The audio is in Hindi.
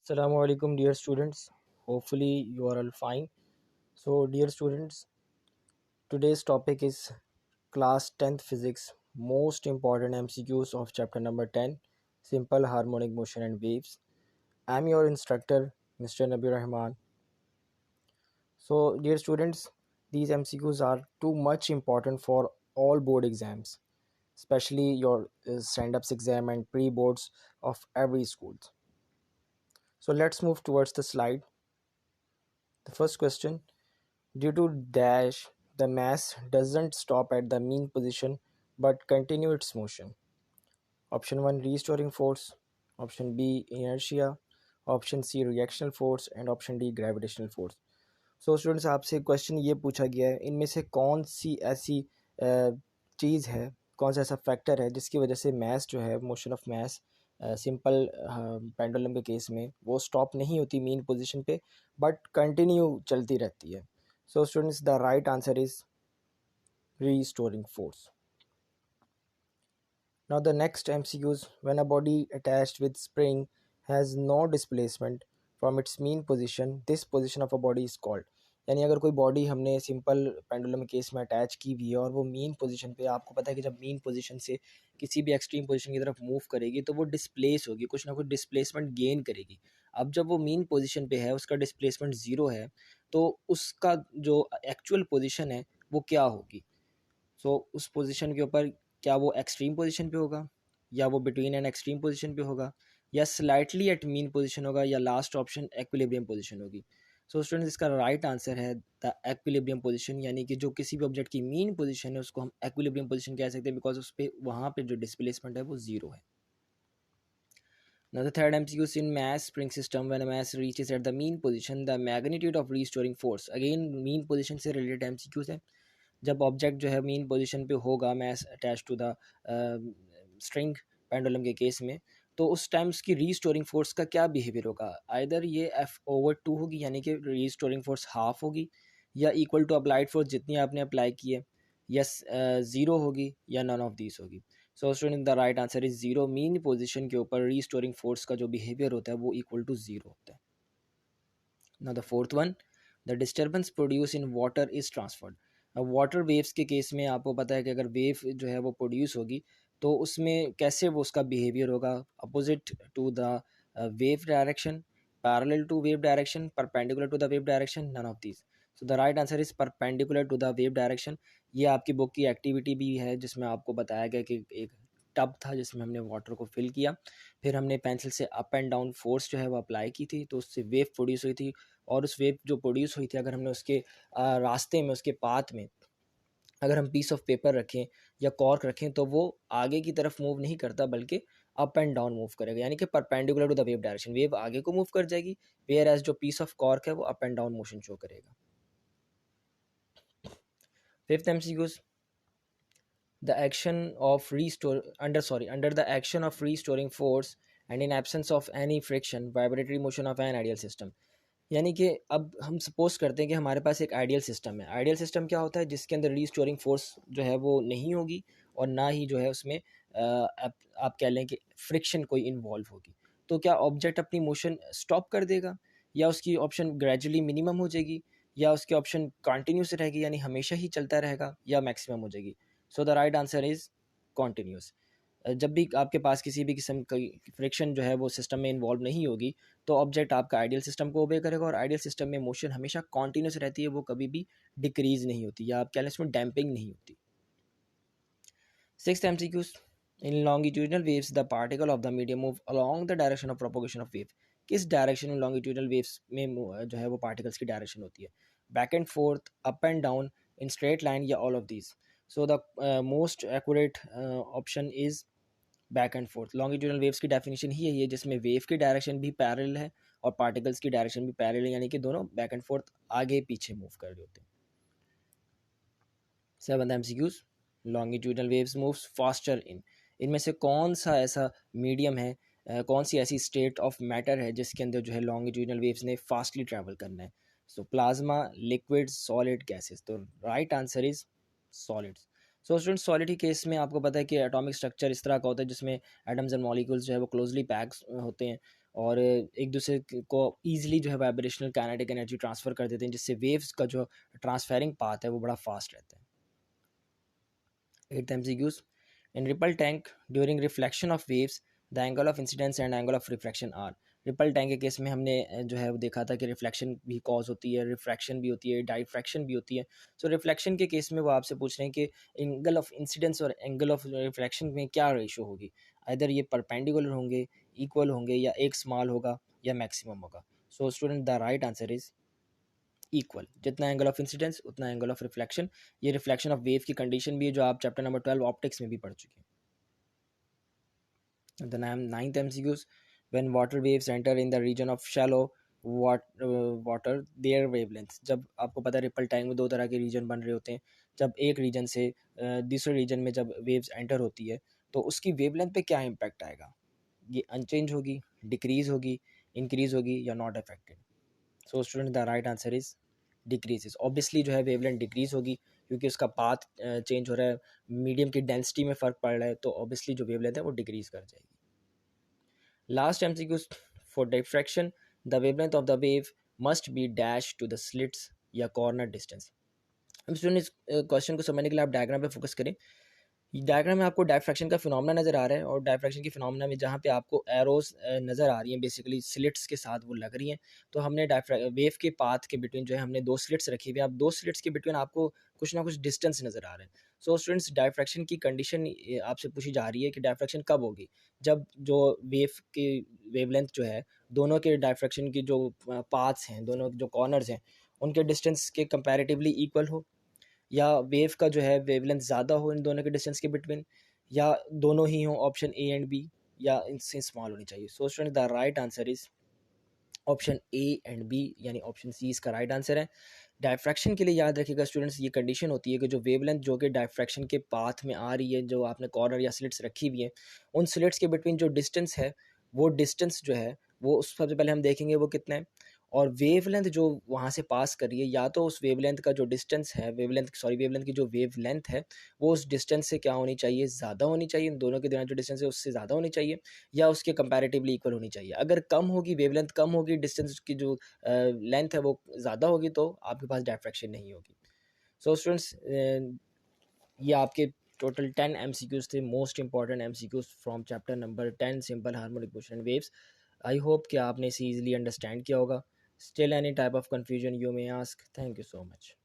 Assalamu alaikum, dear students. Hopefully, you are all fine. So, dear students, today's topic is class 10th physics, most important MCQs of chapter number 10, simple harmonic motion and waves. I'm your instructor, Mr. Nabi Rahman. So, dear students, these MCQs are too much important for all board exams, especially your stand-ups exam and pre-boards of every school. So, let's move towards the slide. The first question: due to dash, the mass doesn't stop at the mean position but continue its motion. Option 1 restoring force, option B inertia, option C reactional force and option D gravitational force. So students आपसे क्वेश्चन ये पूछा गया है इनमें से कौन सी ऐसी चीज़ है, कौन सा ऐसा फैक्टर है जिसकी वजह से मैस जो है, motion of mass simple pendulum के केस में वो स्टॉप नहीं होती मीन पोजीशन पे बट कंटिन्यू चलती रहती है. So students the right answer is restoring force. Now the next MCQs: when a body attached with spring has no displacement from its mean position, this position of a body is called. यानी अगर कोई बॉडी हमने सिंपल पेंडुलम केस में अटैच की हुई है और वो मीन पोजीशन पे, आपको पता है कि जब मीन पोजीशन से किसी भी एक्सट्रीम पोजीशन की तरफ मूव करेगी तो वो डिस्प्लेस होगी, कुछ ना कुछ डिस्प्लेसमेंट गेन करेगी. अब जब वो मीन पोजीशन पे है, उसका डिस्प्लेसमेंट ज़ीरो है, तो उसका जो एक्चुअल पोजीशन है वो क्या होगी. सो उस पोजीशन के ऊपर क्या वो एक्सट्रीम पोजीशन पे होगा, या वो बिटवीन एंड एक्सट्रीम पोजीशन पे होगा, या स्लाइटली एट मीन पोजीशन होगा, या लास्ट ऑप्शन एक्विलिब्रियम पोजीशन होगी. सो स्टूडेंट्स इसका राइट आंसर है द एक्विलिब्रियम पोजीशन, यानी कि जो किसी भी ऑब्जेक्ट की मीन पोजीशन है उसको हम एक्विलिब्रियम पोजीशन कह सकते हैं बिकॉज उस पर वहाँ पे जो डिस्प्लेसमेंट है वो ज़ीरो है. Now the third MCQ is in mass spring system. When a mass reaches at the mean position, the magnitude of restoring force. Again mean position से related MCQs है. जब ऑब्जेक्ट जो है मीन पोजीशन पे होगा, mass attach to the string pendulum के केस में, तो उस टाइम उसकी रीस्टोरिंग फोर्स का क्या बिहेवियर होगा. आइदर ये F/2 होगी, यानी कि रीस्टोरिंग फोर्स हाफ होगी, या इक्वल टू अप्लाइड फोर्स जितनी आपने अप्लाई की है, या ज़ीरो होगी, या नन ऑफ दीज होगी. सो student the right answer is zero. Mean position के ऊपर रीस्टोरिंग फोर्स का जो बिहेवियर होता है वो इक्वल टू ज़ीरो होता है. Now the fourth one: the disturbance produce in water is transferred. अब वाटर वेव्स के केस में आपको पता है कि अगर वेव जो है वो प्रोड्यूस होगी तो उसमें कैसे वो उसका बिहेवियर होगा. Opposite to the wave direction, parallel to wave direction, perpendicular to the wave direction, none of these. So the right answer is perpendicular to the wave direction. ये आपकी बुक की एक्टिविटी भी है जिसमें आपको बताया गया कि एक टब था जिसमें हमने वाटर को फिल किया, फिर हमने पेंसिल से अप एंड डाउन फोर्स जो है वो अप्लाई की थी, तो उससे वेव प्रोड्यूस हुई थी. और उस वेव जो प्रोड्यूस हुई थी, अगर हमने उसके रास्ते में, उसके पाथ में अगर हम पीस ऑफ पेपर रखें या कॉर्क रखें तो वो आगे की तरफ मूव नहीं करता बल्कि अप एंड डाउन मूव करेगा, यानी कि perpendicular to the wave direction. Wave आगे को मूव कर जाएगी, वेयर एज जो पीस ऑफ कॉर्क है वो up and down motion show करेगा. Fifth MCQs: the action of restore under the action of restoring force and in absence of any friction, vibratory motion of an ideal system. यानी कि अब हम सपोज करते हैं कि हमारे पास एक आइडियल सिस्टम है. आइडियल सिस्टम क्या होता है? जिसके अंदर रीस्टोरिंग फोर्स जो है वो नहीं होगी और ना ही जो है उसमें आप कह लें कि फ्रिक्शन कोई इन्वॉल्व होगी. तो क्या ऑब्जेक्ट अपनी मोशन स्टॉप कर देगा, या उसकी ऑप्शन ग्रेजुअली मिनिमम हो जाएगी, या उसकी ऑप्शन कंटिन्यूस रहेगी यानी हमेशा ही चलता रहेगा, या मैक्सिमम हो जाएगी. सो the right answer is continuous. जब भी आपके पास किसी भी किस्म की फ्रिक्शन जो है वो सिस्टम में इन्वॉल्व नहीं होगी तो ऑब्जेक्ट आपका आइडियल सिस्टम को ओबे करेगा, और आइडियल सिस्टम में मोशन हमेशा कॉन्टिन्यूस रहती है, वो कभी भी डिक्रीज नहीं होती, या आप कह लें इसमें डैम्पिंग नहीं होती. Sixth MCQs: in longitudinal waves the particle of the medium move along the direction of propagation of wave. किस डायरेक्शन में लॉन्गिट्यूडनल वेव्स में जो है वो पार्टिकल्स की डायरेक्शन होती है? Back and forth, up and down, in straight line, या all of these. So the most accurate option is back and forth. Longitudinal waves की डेफिनेशन ही यही है जिसमें वेव की डायरेक्शन भी पैरेलल है और पार्टिकल्स की डायरेक्शन भी पैरेलल है, यानी कि दोनों बैक एंड फोर्थ आगे पीछे मूव कर रहे होते हैं. Seventh MCQs: longitudinal waves moves faster in. इनमें से कौन सा ऐसा मीडियम है, कौन सी ऐसी स्टेट ऑफ मैटर है जिसके अंदर जो है लॉन्गिट्यूडनल वेव्स ने फास्टली ट्रैवल करना है? So plasma, liquid, solid, gases. तो right answer is solids. So student solid के केस में आपको पता है कि एटॉमिक स्ट्रक्चर इस तरह का होता है जिसमें एटम्स एंड मॉलिक्यूल्स जो है वो क्लोजली पैक्ड होते हैं, और एक दूसरे को ईजिली जो है वाइब्रेशनल काइनेटिक एनर्जी ट्रांसफ़र कर देते हैं, जिससे वेव्स का जो ट्रांसफेरिंग पाथ है वो बड़ा फास्ट रहता है। 8th MCQs. In ripple tank, during reflection of waves, the angle of incidence and angle of refraction are. Ripple tank के केस में हमने जो है वो देखा था कि रिफ्लेक्शन भी कॉज होती है, रिफ्रैक्शन भी होती है, डाइफ्रैक्शन भी होती है। सो रिफ्लेक्शन के केस में वो आपसे पूछ रहे हैं कि एंगल ऑफ इंसिडेंस और एंगल ऑफ रिफ्लेक्शन में क्या रेशो होगी। इधर ये परपेंडिकुलर होंगे, इक्वल होंगे, या एक स्मॉल होगा या मैक्सिमम होगा। सो student the right answer is equal. जितना एंगल ऑफ इंसिडेंस उतना एंगल ऑफ रिफ्लेक्शन। ये रिफ्लेक्शन ऑफ वेव की कंडीशन भी है जो आप चैप्टर नंबर 12 ऑप्टिक्स में भी पढ़ चुके हैं। The ninth MCQs, when water waves enter in the region of shallow water their wavelength. जब आपको पता है रिपल टैंक में दो तरह के रीजन बन रहे होते हैं। जब एक रीजन से दूसरे रीजन में जब वेव्स एंटर होती है तो उसकी वेवलेंथ पे क्या इम्पैक्ट आएगा। ये अनचेंज होगी, डिक्रीज होगी, इंक्रीज होगी या not affected. So student the right answer is decreases. Obviously जो है वेवलेंथ डिक्रीज होगी क्योंकि उसका पाथ चेंज हो रहा है, मीडियम की डेंसिटी में फ़र्क पड़ रहा है, तो ऑब्वियसली जो वेवलेंथ है वो डिक्रीज कर जाएगी। Last MCQ, for diffraction the wavelength of the wave must be dash to the slits या कॉर्नर डिस्टेंस। अब स्टूडेंट इस क्वेश्चन को समझने के लिए आप डायग्राम पे फोकस करें। डायग्राम में आपको डायफ्रैक्शन का फिनोमेना नज़र आ रहा है और डायफ्रैक्शन के फिनोमेना में जहाँ पे आपको एरोज नज़र आ रही हैं, बेसिकली स्लिट्स के साथ वो लग रही हैं। तो हमने वेव के पाथ के बिटवीन जो है हमने दो स्लिट्स रखी हुई है। अब दो स्लिट्स के बिटवीन आपको कुछ ना कुछ डिस्टेंस नज़र आ रहा है। सो स्टूडेंट्स, डायफ्रैक्शन की कंडीशन आपसे पूछी जा रही है कि डायफ्रैक्शन कब होगी। जब जो वेव की वेवलेंथ जो है, दोनों के डायफ्रैक्शन की जो पाथ्स हैं, दोनों जो कॉर्नर्स हैं, उनके डिस्टेंस के कंपैरेटिवली इक्वल हो, या वेव का जो है वेवलेंथ ज़्यादा हो इन दोनों के डिस्टेंस के बिटवीन, या दोनों ही हो, ऑप्शन ए एंड बी, या इनसे स्मॉल होनी चाहिए। So student the right answer is option A and B, यानी ऑप्शन सी इसका राइट आंसर है। डायफ्रैक्शन के लिए याद रखिएगा स्टूडेंट्स, ये कंडीशन होती है कि जो वेवलेंथ जो कि डायफ्रैक्शन के पाथ में आ रही है, जो आपने कॉर्नर या स्लिट्स रखी हुई है, उन स्लिट्स के बिटवीन जो डिस्टेंस है, वो डिस्टेंस जो है वो सबसे पहले हम देखेंगे वो कितना है। और वेवलेंथ जो वहाँ से पास कर रही है, या तो उस वेवलेंथ का जो डिस्टेंस है, वेवलेंथ की जो वेवलेंथ है वो उस डिस्टेंस से क्या होनी चाहिए, ज़्यादा होनी चाहिए, इन दोनों के दरमियान जो डिस्टेंस है उससे ज़्यादा होनी चाहिए, या उसके कंपैरेटिवली इक्वल होनी चाहिए। अगर कम होगी, वेवलेंथ कम होगी, डिस्टेंस की जो लेंथ है वो ज़्यादा होगी, तो आपके पास डायफ्रैक्शन नहीं होगी। सो स्टूडेंट्स, ये आपके टोटल 10 MCQs थे, most important MCQs from chapter number 10 simple harmonic motion and waves. I hope कि आपने इसे ईजिली अंडरस्टैंड किया होगा। Still any type of confusion you may ask. Thank you so much.